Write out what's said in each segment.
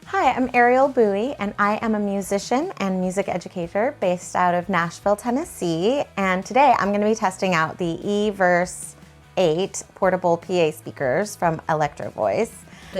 Hi, I'm Ariel Bui, and I am a musician and music educator based out of Nashville, Tennessee. And today I'm going to be testing out the EVERSE 8 portable PA speakers from Electro-Voice.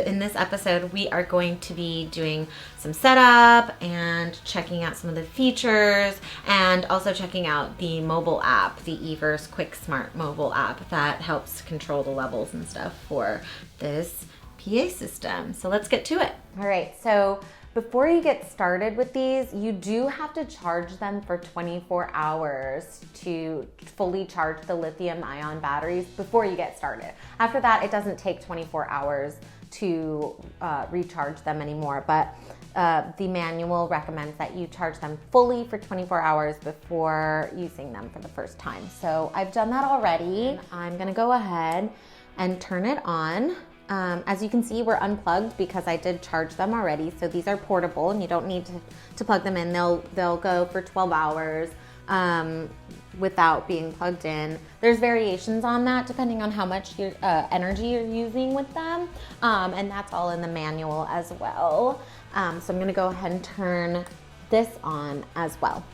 In this episode, we are going to be doing some setup and checking out some of the features, and also checking out the mobile app, the EVERSE quicksmart mobile app that helps control the levels and stuff for this PA system. So let's get to it. All right, so before you get started with these, you do have to charge them for 24 hours to fully charge the lithium ion batteries before you get started. After that, it doesn't take 24 hours to recharge them anymore, but the manual recommends that you charge them fully for 24 hours before using them for the first time. So I've done that already. I'm gonna go ahead and turn it on. As you can see, we're unplugged because I did charge them already. So these are portable and you don't need to plug them in. They'll go for 12 hours without being plugged in. There's variations on that depending on how much energy you're using with them. And that's all in the manual as well. So I'm gonna go ahead and turn this on as well.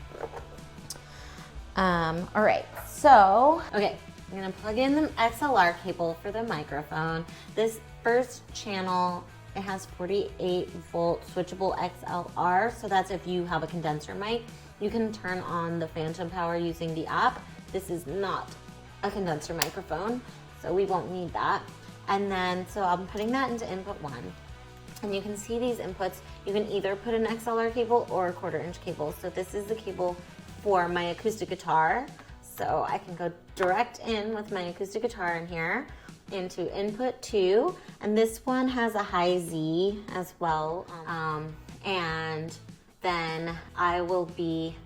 All right, okay. I'm gonna plug in the XLR cable for the microphone. This first channel, it has 48 volt switchable XLR. So that's if you have a condenser mic, you can turn on the phantom power using the app. This is not a condenser microphone, so we won't need that. And then, so I'm putting that into input 1. And you can see these inputs. You can either put an XLR cable or a 1/4" cable. So this is the cable for my acoustic guitar. So I can go direct in with my acoustic guitar in here into input 2, and this one has a high Z as well. And then I will be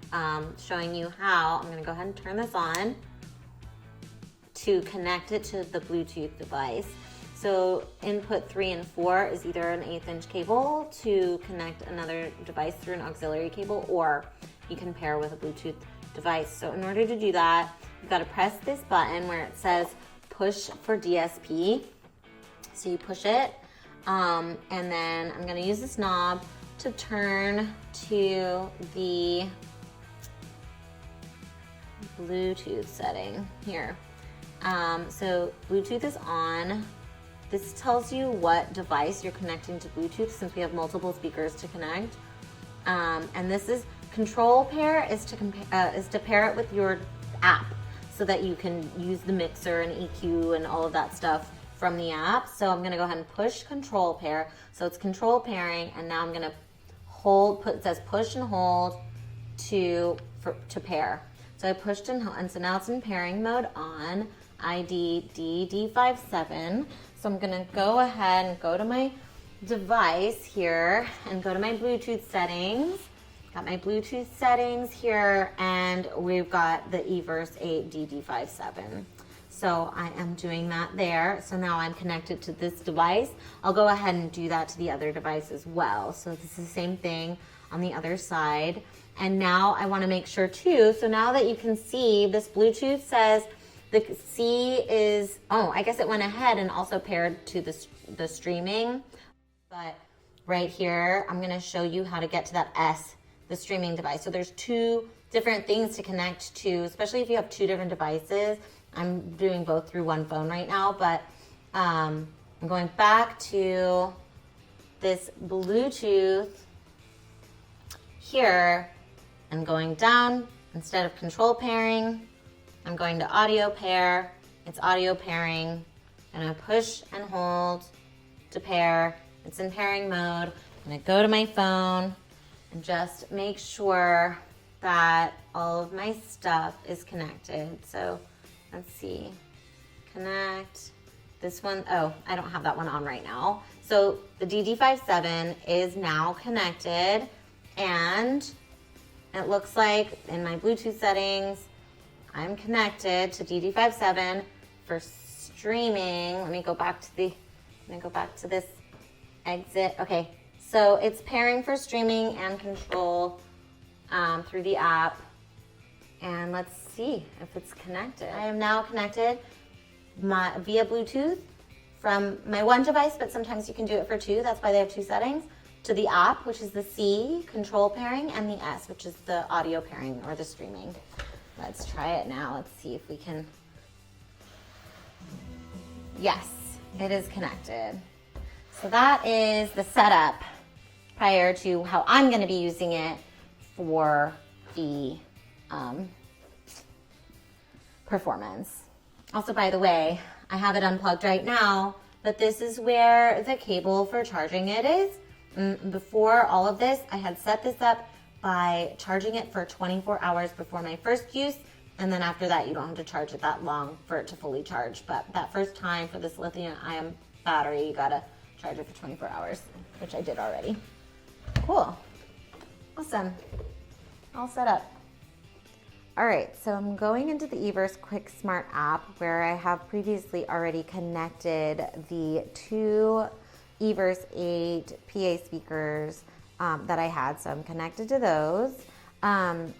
showing you how. I'm gonna go ahead and turn this on to connect it to the Bluetooth device. So input 3 and 4 is either an 1/8" cable to connect another device through an auxiliary cable, or you can pair with a Bluetooth device. So in order to do that, you've got to press this button where it says push for DSP. So you push it, and then I'm going to use this knob to turn to the Bluetooth setting here. So Bluetooth is on. This tells you what device you're connecting to Bluetooth, since we have multiple speakers to connect. And this is control pair is to pair it with your app so that you can use the mixer and EQ and all of that stuff from the app. So I'm gonna go ahead and push control pair. So it's control pairing, and now I'm gonna it says push and hold to pair. So I pushed and so now it's in pairing mode on ID DD57. So I'm gonna go ahead and go to my device here and go to my Bluetooth settings. Got my Bluetooth settings here, and we've got the EVERSE 8 DD57. So I am doing that there. So now I'm connected to this device. I'll go ahead and do that to the other device as well. So this is the same thing on the other side. And now I want to make sure too, so now that you can see, this Bluetooth says the C is, I guess it went ahead and also paired to the streaming. But right here, I'm gonna show you how to get to that S, the streaming device. So there's 2 different things to connect to, especially if you have 2 different devices. I'm doing both through one phone right now, but I'm going back to this Bluetooth here and going down. Instead of control pairing, I'm going to audio pair. It's audio pairing. I'm gonna push and hold to pair. It's in pairing mode. I'm gonna go to my phone and just make sure that all of my stuff is connected. So let's see, connect. This one, I don't have that one on right now. So the DD57 is now connected, and it loothis like in my Bluetooth settings, I'm connected to DD57 for streaming. Let me go back to this exit. Okay, so it's pairing for streaming and control through the app. And let's see if it's connected. I am now connected via Bluetooth from my one device, but sometimes you can do it for 2. That's why they have 2 settings, to the app, which is the C, control pairing, and the S, which is the audio pairing or the streaming. Let's try it now. Let's see if we can. Yes, it is connected. So that is the setup prior to how I'm going to be using it for the performance. Also, by the way, I have it unplugged right now, but this is where the cable for charging it is. Before all of this, I had set this up by charging it for 24 hours before my first use, and then after that, you don't have to charge it that long for it to fully charge. But that first time for this lithium-ion battery, you gotta charge it for 24 hours, which I did already. Cool. Awesome. All set up. All right, so I'm going into the eVerse quicksmart app where I have previously already connected the 2 eVerse 8 PA speakers that I had. So I'm connected to those. And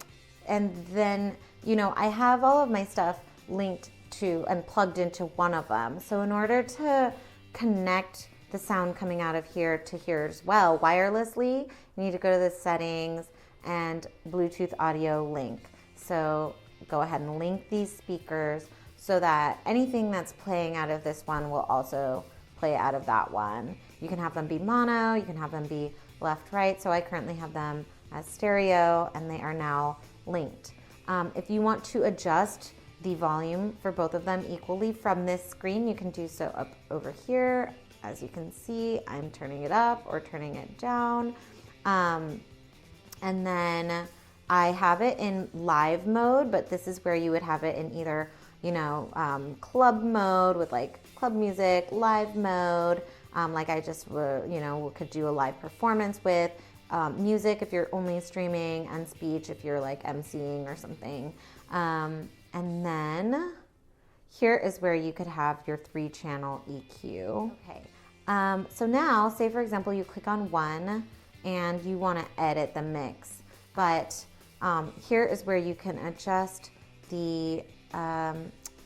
then, I have all of my stuff linked to and plugged into one of them. So in order to connect the sound coming out of here to here as well wirelessly, you need to go to the settings and Bluetooth audio link. So go ahead and link these speakers so that anything that's playing out of this one will also play out of that one. You can have them be mono, you can have them be left, right. So I currently have them as stereo and they are now linked. If you want to adjust the volume for both of them equally from this screen, you can do so up over here. As you can see, I'm turning it up or turning it down. And then I have it in live mode, but this is where you would have it in either, club mode with like club music, live mode, like I just, could do a live performance with, music if you're only streaming, and speech if you're like emceeing or something. And then here is where you could have your 3-channel EQ. Okay. So now, say for example, you click on one and you want to edit the mix, but here is where you can adjust the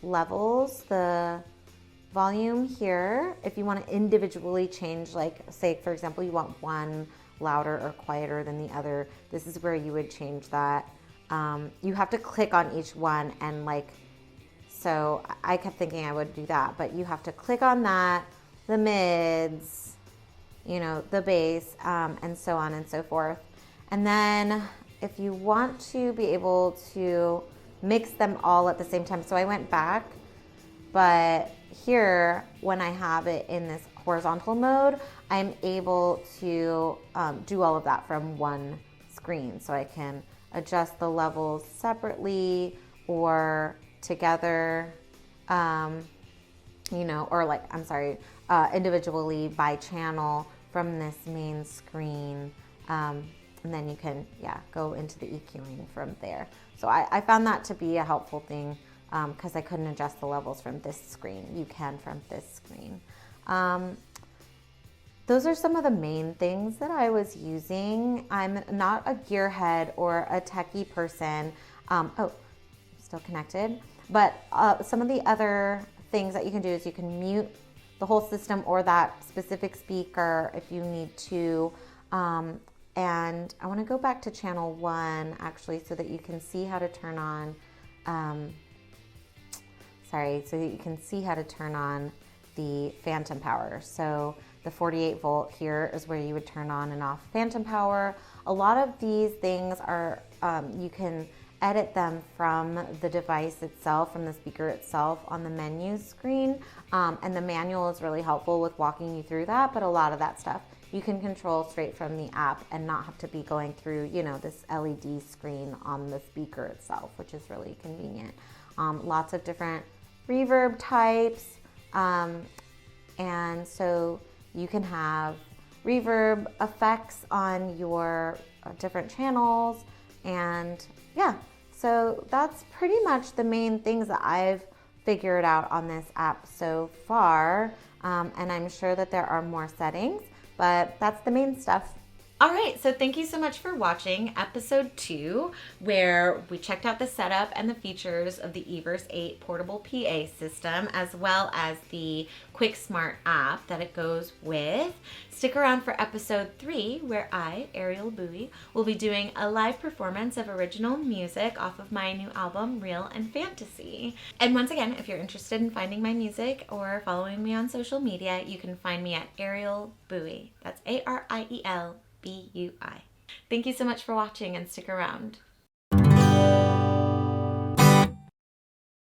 levels, the volume here. If you want to individually change, like say for example, you want one louder or quieter than the other, this is where you would change that. You have to click on each one and so I kept thinking I would do that, but you have to click on that, the mids, the bass, and so on and so forth. And then if you want to be able to mix them all at the same time, so I went back, but here, when I have it in this horizontal mode, I'm able to do all of that from one screen. So I can adjust the levels separately or together, individually by channel from this main screen. And then you can, go into the EQing from there. So I found that to be a helpful thing because I couldn't adjust the levels from this screen. You can from this screen. Those are some of the main things that I was using. I'm not a gearhead or a techie person. Still connected. But some of the other things that you can do is you can mute the whole system or that specific speaker if you need to. And I want to go back to channel 1 actually so that you can see how to turn on, so that you can see how to turn on the phantom power. So the 48 volt here is where you would turn on and off phantom power. A lot of these things are, you can edit them from the device itself, from the speaker itself on the menu screen. And the manual is really helpful with walking you through that, but a lot of that stuff you can control straight from the app and not have to be going through, this LED screen on the speaker itself, which is really convenient. Lots of different reverb types. And so you can have reverb effects on your different channels. And so that's pretty much the main things that I've figured out on this app so far. And I'm sure that there are more settings, but that's the main stuff. All right, so thank you so much for watching episode 2, where we checked out the setup and the features of the EVERSE 8 portable PA system, as well as the quicksmart app that it goes with. Stick around for episode 3, where I, Ariel Bui, will be doing a live performance of original music off of my new album, Real and Fantasy. And once again, if you're interested in finding my music or following me on social media, you can find me at Ariel Bui. That's ARIEL BUI. Thank you so much for watching, and stick around.